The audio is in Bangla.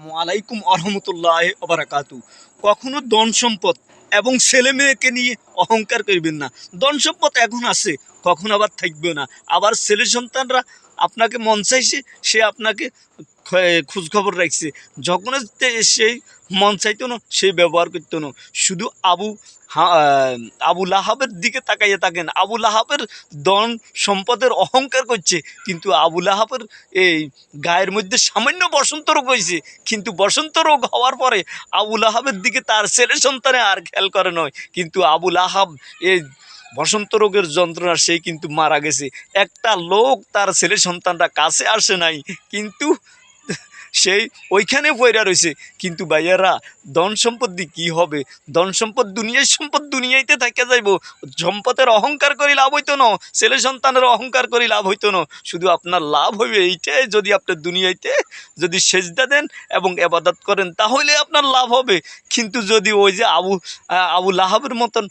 আসসালামু আলাইকুম আরহামতুল্লাহ ওবারাকাতু। কখনো ধন সম্পদ এবং ছেলে মেয়েকে নিয়ে অহংকার করবেন না। ধন সম্পদ এখন আছে, কখন আবার থাকবে না। আবার ছেলে সন্তানরা আপনাকে মন চাইছে, সে আপনাকে খোঁজখবর রাখছে। যখন সেই মন চাইতো না, সে ব্যবহার করতো না। শুধু আবু লাহাবের দিকে তাকাইয়ে থাকেন। আবু লাহাবের ধন সম্পদের অহংকার করছে, কিন্তু আবু লাহাবের এই গায়ের মধ্যে সামান্য বসন্ত রোগ হয়েছে, কিন্তু বসন্ত রোগ হওয়ার পরে আবু লাহাবের দিকে তার ছেলে সন্তানে আর খেয়াল করে নয়। কিন্তু আবু লাহাব এই বসন্ত রোগের যন্ত্রণা সেই কিন্তু মারা গেছে। একটা লোক তার ছেলে সন্তানরা কাছে আসে নাই, কিন্তু সেই ওইখানে পয়রা রয়েছে। কিন্তু ভাইয়ারা, ধন সম্পদ দিয়ে কী হবে? ধন সম্পদ দুনিয়ার সম্পদ দুনিয়াইতে থাকে যাইব। সম্পদের অহংকার করি লাভ হইতো না, ছেলে সন্তানের অহংকার করি লাভ হইতো না। শুধু আপনার লাভ হইবে এইটাই, যদি আপনার দুনিয়াইতে যদি সেজদা দেন এবং এবাদত করেন, তাহলে আপনার লাভ হবে। কিন্তু যদি ওই যে আবু লাহাবের মতন